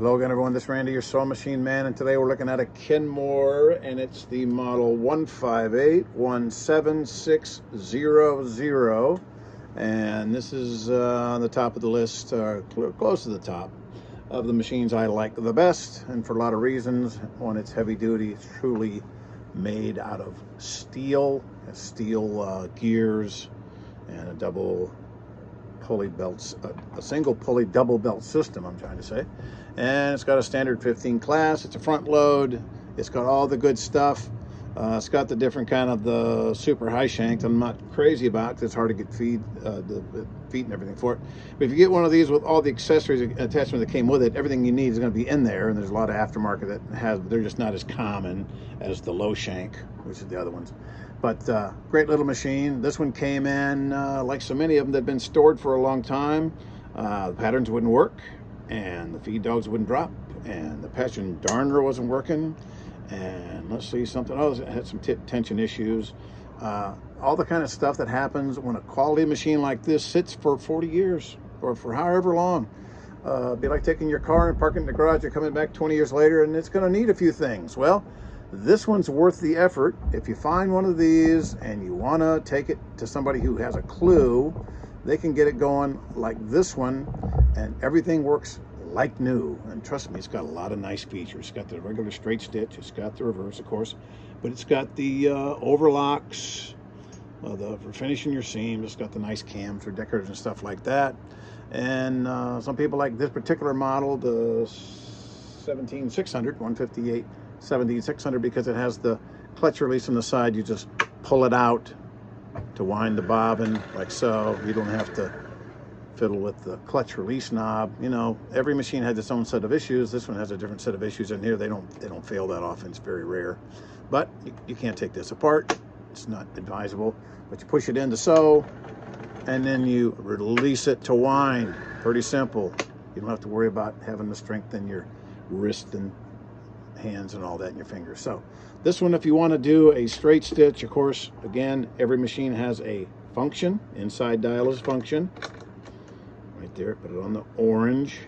Hello again, everyone. This is Randy, your sewing machine man, and today we're looking at a Kenmore, and it's the model 158-17600, and this is on the top of the list, close to the top of the machines I like the best, and for a lot of reasons. One, it's heavy duty. It's truly made out of steel. It has steel gears and a double pulley belts, a single pulley double belt system, I'm trying to say. And it's got a standard 15 class. It's a front load. It's got all the good stuff. It's got the different kind of the super high shank I'm not crazy about because it's hard to get the feet and everything for it. But if you get one of these with all the accessories attachment that came with it, everything you need is going to be in there. And there's a lot of aftermarket that has, they're just not as common as the low shank, which is the other ones. But great little machine. This one came in like so many of them that have been stored for a long time. The patterns wouldn't work, and the feed dogs wouldn't drop, and the passion darner wasn't working. And let's see something else. It had some tension issues. All the kind of stuff that happens when a quality machine like this sits for 40 years or for however long. It'd be like taking your car and parking it in the garage and coming back 20 years later, and it's going to need a few things. Well, this one's worth the effort. If you find one of these and you want to take it to somebody who has a clue, they can get it going like this one, and everything works like new. And trust me, it's got a lot of nice features. It's got the regular straight stitch. It's got the reverse, of course, but it's got the overlocks for finishing your seams. It's got the nice cams for decorators and stuff like that. And some people like this particular model, the 17600, 158 17600, because it has the clutch release on the side. You just pull it out to wind the bobbin like so. You don't have to fiddle with the clutch release knob. You know, every machine has its own set of issues. This one has a different set of issues, and here they don't fail that often. It's very rare. But you can't take this apart. It's not advisable. But you push it in to sew, and then you release it to wind. Pretty simple. You don't have to worry about having to strengthen your wrist and hands and all that in your fingers. So this one, if you want to do a straight stitch, of course, again, every machine has a function. Inside dial is function. Right there, put it on the orange.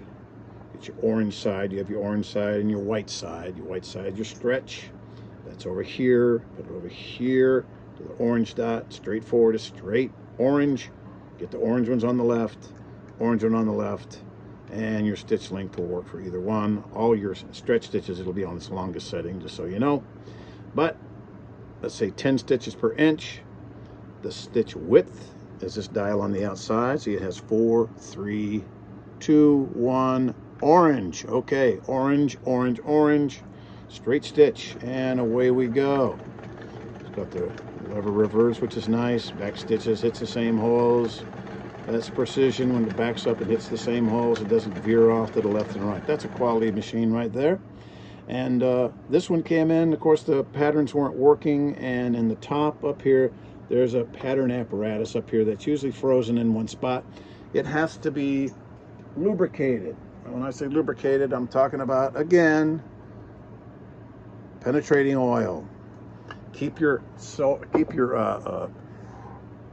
Get your orange side. You have your orange side and your white side. Your white side, your stretch. That's over here. Put it over here to the orange dot. Straight forward is straight orange. Get the orange ones on the left, orange one on the left, and your stitch length will work for either one. All your stretch stitches, it'll be on its longest setting, just so you know. But let's say 10 stitches per inch. The stitch width is this dial on the outside. See, it has 4, 3, 2, 1, orange. Okay, orange, orange, orange. Straight stitch, and away we go. It's got the lever reverse, which is nice. Back stitches hits the same holes. That's precision. When it backs up, it hits the same holes. It doesn't veer off to the left and right. That's a quality machine right there. And this one came in, of course, the patterns weren't working, and in the top up here, there's a pattern apparatus up here that's usually frozen in one spot. It has to be lubricated. When I say lubricated, I'm talking about, again, penetrating oil. Keep your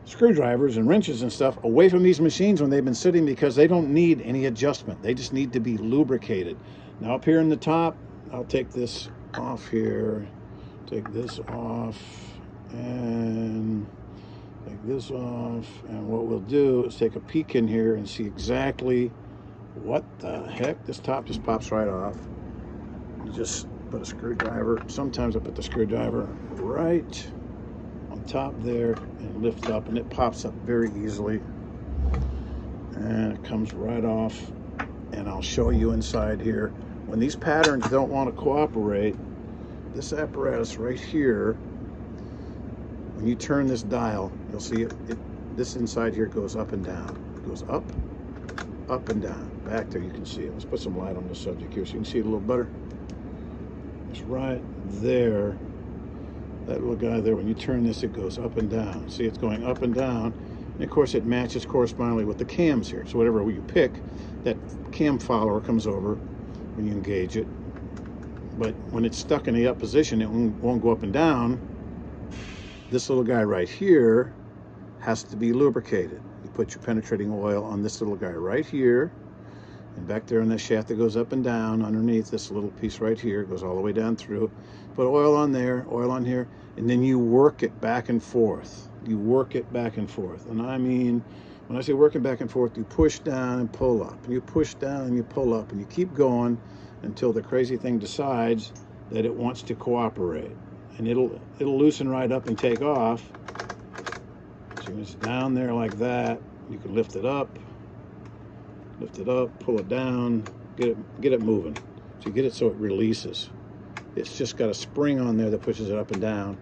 screwdrivers and wrenches and stuff away from these machines when they've been sitting, because they don't need any adjustment. They just need to be lubricated. Now up here in the top, I'll take this off here, take this off, and take this off, and what we'll do is take a peek in here and see exactly what the heck. This top just pops right off. You just put a screwdriver, sometimes I put the screwdriver right on top there and lift up, and it pops up very easily, and it comes right off. And I'll show you inside here. When these patterns don't want to cooperate, this apparatus right here, when you turn this dial, you'll see this inside here goes up and down. It goes up and down. Back there you can see it. Let's put some light on this subject here so you can see it a little better. It's right there. That little guy there, when you turn this, it goes up and down. See, it's going up and down. And of course, it matches correspondingly with the cams here. So whatever you pick, that cam follower comes over when you engage it. But when it's stuck in the up position, it won't go up and down. This little guy right here has to be lubricated. You put your penetrating oil on this little guy right here, And back there in the shaft that goes up and down underneath this little piece right here, goes all the way down through. Put oil on there, oil on here, and then you work it back and forth. You work it back and forth. And I mean, when I say working back and forth, you push down and pull up. And you push down and you pull up. And you keep going until the crazy thing decides that it wants to cooperate. And it'll loosen right up and take off. So it's down there like that. You can lift it up, pull it down, get it moving. So you get it so it releases. It's just got a spring on there that pushes it up and down.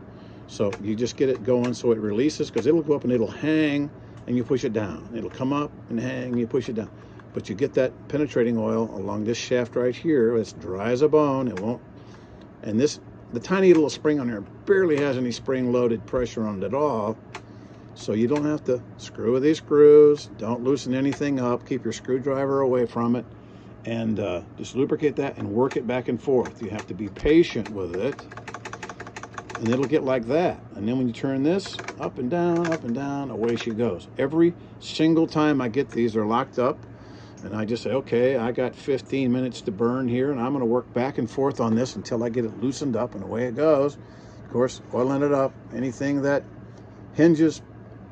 So you just get it going so it releases, because it'll go up and it'll hang and you push it down. It'll come up and hang and you push it down. But you get that penetrating oil along this shaft right here. It's dry as a bone. It won't. And the tiny little spring on there barely has any spring-loaded pressure on it at all. So you don't have to screw with these screws. Don't loosen anything up. Keep your screwdriver away from it. And just lubricate that and work it back and forth. You have to be patient with it. And it'll get like that. And then when you turn this up and down, away she goes. Every single time I get these, they're locked up. And I just say, okay, I got 15 minutes to burn here, and I'm going to work back and forth on this until I get it loosened up, and away it goes. Of course, oiling it up. Anything that hinges,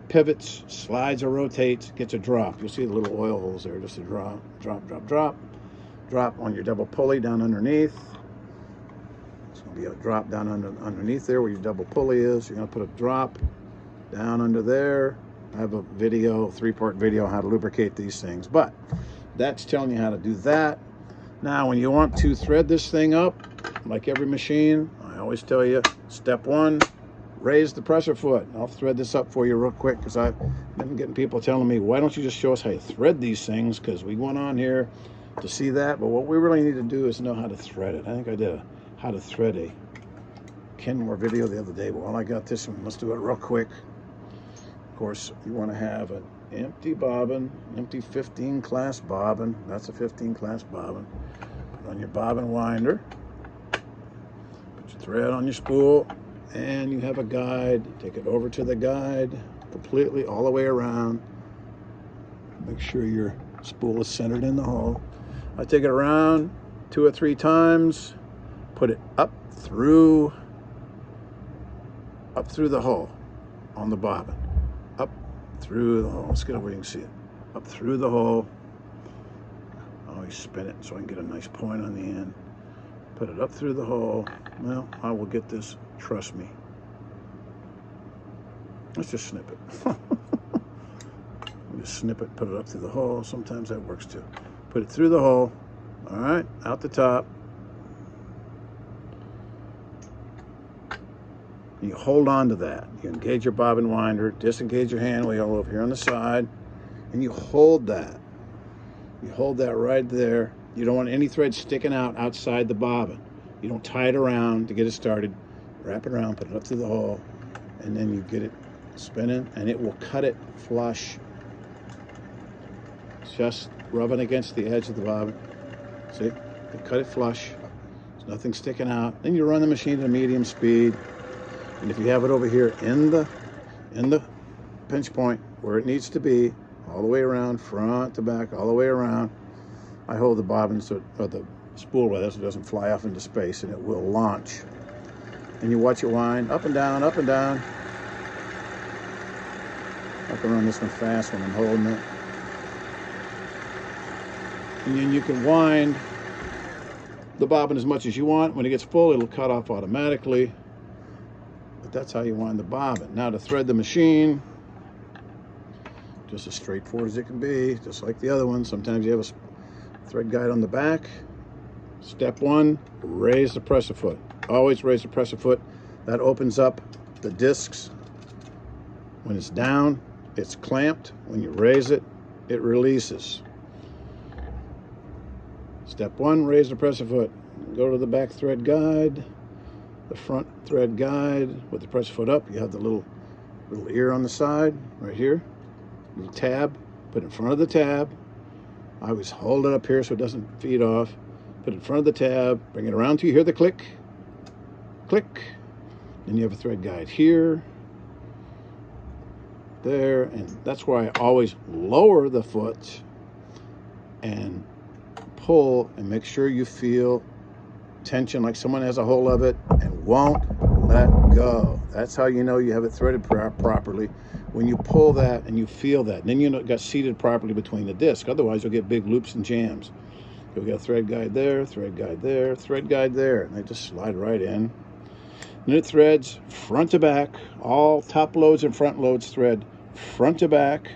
pivots, slides, or rotates gets a drop. You'll see the little oil holes there, just a drop, drop, drop, drop. Drop on your double pulley down underneath. It's going to be a drop down underneath there where your double pulley is. You're going to put a drop down under there. I have a video, 3-part video on how to lubricate these things, but that's telling you how to do that. Now, when you want to thread this thing up, like every machine, I always tell you, step 1, raise the pressure foot. I'll thread this up for you real quick, because I've been getting people telling me, why don't you just show us how you thread these things? Because we went on here to see that, but what we really need to do is know how to thread it. I think I did a how to thread a Kenmore video the other day, but while I got this one, let's do it real quick. Of course, you want to have an empty bobbin, empty 15 class bobbin. That's a 15 class bobbin. Put on your bobbin winder. Put your thread on your spool, and you have a guide. Take it over to the guide completely all the way around. Make sure your spool is centered in the hole. I take it around 2 or 3 times, put it up through the hole on the bobbin. Up through the hole. Let's get over where you can see it. Up through the hole. I always spin it so I can get a nice point on the end. Put it up through the hole. Well, I will get this, trust me. Let's just snip it. Just snip it, put it up through the hole. Sometimes that works too. Put it through the hole. All right, out the top. You hold on to that. You engage your bobbin winder, disengage your hand wheel over here on the side, and you hold that. You hold that right there. You don't want any thread sticking out outside the bobbin. You don't tie it around to get it started. Wrap it around, put it up through the hole, and then you get it spinning, and it will cut it flush. Just rubbing against the edge of the bobbin. See? You cut it flush. There's nothing sticking out. Then you run the machine at a medium speed. And if you have it over here in the pinch point where it needs to be, all the way around, front to back, all the way around, I hold the bobbin or the spool rather, so it doesn't fly off into space, and it will launch. And you watch it wind up and down, up and down. I can run this one fast when I'm holding it. And then you can wind the bobbin as much as you want. When it gets full, it'll cut off automatically. But that's how you wind the bobbin. Now to thread the machine, just as straightforward as it can be, just like the other one. Sometimes you have a thread guide on the back. Step 1, raise the presser foot. Always raise the presser foot. That opens up the discs. When it's down, it's clamped. When you raise it, it releases. Step 1, raise the presser foot. Go to the back thread guide, the front thread guide with the presser foot up. You have the little ear on the side right here, little tab. Put it in front of the tab. I always hold it up here so it doesn't feed off. Put it in front of the tab, bring it around till you hear the click, click. Then you have a thread guide here, there, and that's why I always lower the foot and pull and make sure you feel tension like someone has a hold of it and won't let go. That's how you know you have it threaded properly. When you pull that and you feel that, and then you know it got seated properly between the discs. Otherwise, you'll get big loops and jams. You'll get a thread guide there, thread guide there, thread guide there, and they just slide right in. And it threads front to back. All top loads and front loads thread front to back,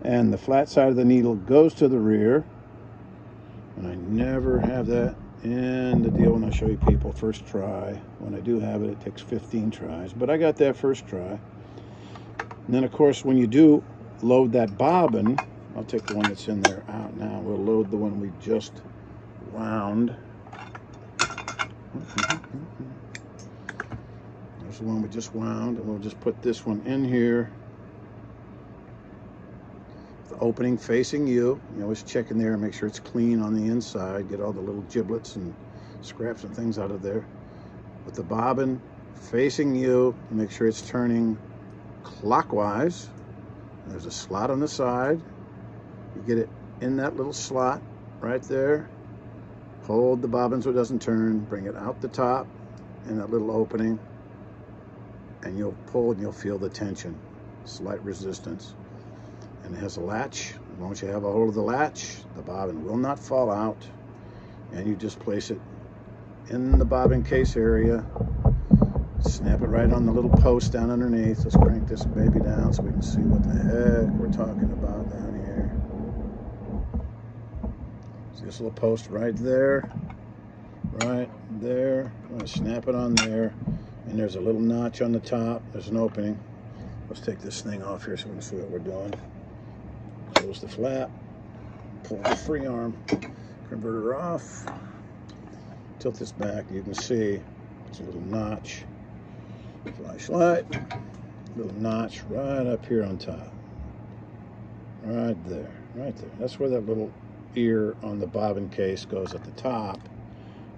and the flat side of the needle goes to the rear. And I never have that in the deal when I show you people first try. When I do have it, it takes 15 tries, but I got that first try. And then of course when you do load that bobbin, I'll take the one that's in there out now. We'll load the one we just wound. There's the one we just wound, and we'll just put this one in here. The opening facing you. You always check in there and make sure it's clean on the inside. Get all the little giblets and scraps and things out of there. With the bobbin facing you, make sure it's turning clockwise. There's a slot on the side. You get it in that little slot right there. Hold the bobbin so it doesn't turn. Bring it out the top in that little opening, and you'll pull and you'll feel the tension, slight resistance. And it has a latch. As long as you have a hold of the latch, the bobbin will not fall out. And you just place it in the bobbin case area. Snap it right on the little post down underneath. Let's crank this baby down so we can see what the heck we're talking about down here. See this little post right there? Right there. I'm going to snap it on there. And there's a little notch on the top. There's an opening. Let's take this thing off here so we can see what we're doing. Close the flap. Pull the free arm converter off. Tilt this back. You can see it's a little notch. Flashlight. Little notch right up here on top. Right there. Right there. That's where that little ear on the bobbin case goes at the top.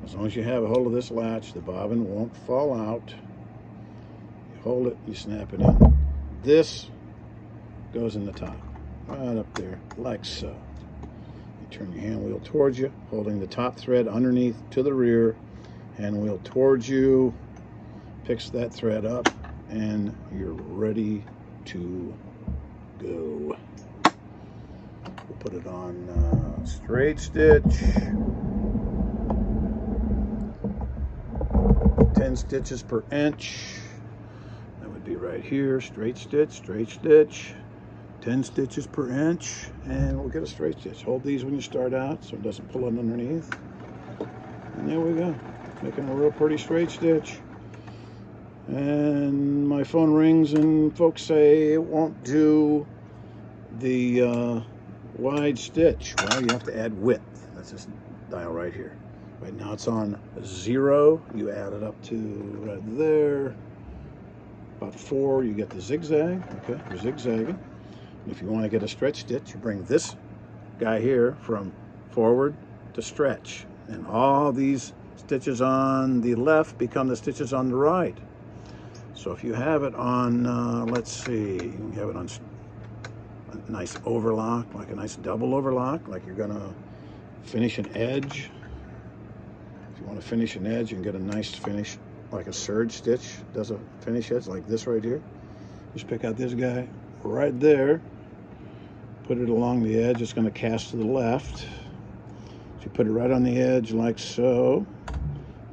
As long as you have a hold of this latch, the bobbin won't fall out. You hold it, you snap it in. This goes in the top, right up there, like so. You turn your hand wheel towards you, holding the top thread underneath to the rear. Hand wheel towards you, picks that thread up, and you're ready to go. We'll put it on straight stitch. 10 stitches per inch. That would be right here. Straight stitch, 10 stitches per inch, and we'll get a straight stitch. Hold these when you start out so it doesn't pull it underneath. And there we go. Making a real pretty straight stitch. And my phone rings and folks say it won't do the wide stitch. Well, you have to add width. That's this dial right here. Right now it's on 0. You add it up to right there. About 4, you get the zigzag. Okay, you're zigzagging. And if you want to get a stretch stitch, you bring this guy here from forward to stretch. And all these stitches on the left become the stitches on the right. So if you have it on, let's see, you can have it on a nice overlock, like a nice double overlock, like you're gonna finish an edge. If you want to finish an edge, you can get a nice finish, like a serge stitch does a finish edge, like this right here. Just pick out this guy right there, put it along the edge. It's going to cast to the left. So you put it right on the edge like so.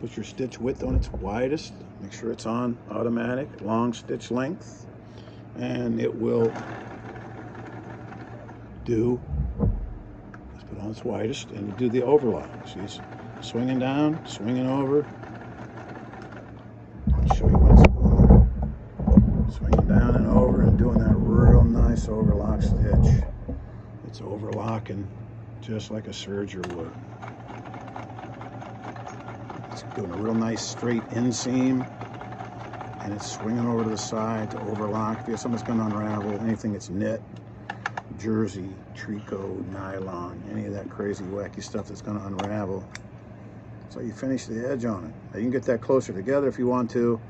Put your stitch width on its widest. Make sure it's on automatic, long stitch length, and it will do. Let's put it on its widest, and you do the overlock. See, it's swinging down, swinging over. I'll show you what's going on. Swinging down and over and doing that real nice overlock stitch. It's overlocking just like a serger would. It's doing a real nice straight inseam, and it's swinging over to the side to overlock. If you have something that's going to unravel, anything that's knit, jersey, tricot, nylon, any of that crazy wacky stuff that's going to unravel. So you finish the edge on it. Now you can get that closer together if you want to.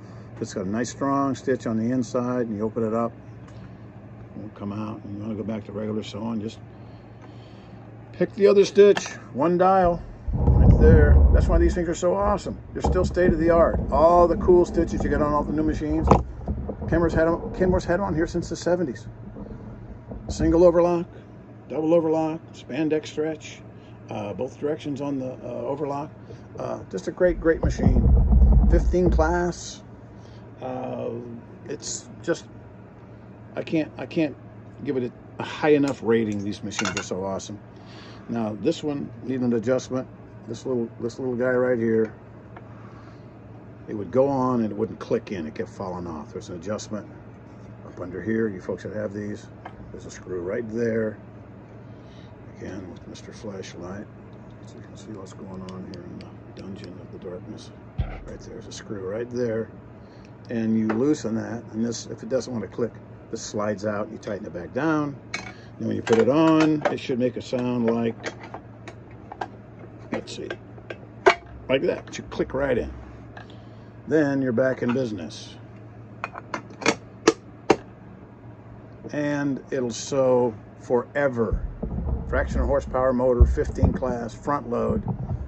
It's got a nice strong stitch on the inside, and you open it up, it won't come out. And you want to go back to regular sewing, just Pick the other stitch, one dial, right there. That's why these things are so awesome. They're still state of the art. All the cool stitches you get on all the new machines. Kenmore's had on here since the 70s. Single overlock, double overlock, spandex stretch, both directions on the overlock. Just a great machine. 15 class. It's just, I can't give it a high enough rating. These machines are so awesome. Now this one needed an adjustment. This little guy right here, it would go on and it wouldn't click in. It kept falling off. There's an adjustment up under here. You folks that have these, there's a screw right there. Again with Mr. Flashlight, so you can see what's going on here in the dungeon of the darkness. Right there's a screw right there, and you loosen that, and this, if it doesn't want to click, this slides out. You tighten it back down. And when you put it on, it should make a sound like, let's see, like that. It should click right in. Then you're back in business. And it'll sew forever. Fractional horsepower motor, 15 class, front load.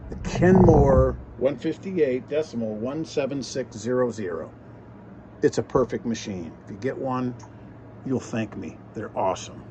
The Kenmore 158.17600. It's a perfect machine. If you get one, you'll thank me. They're awesome.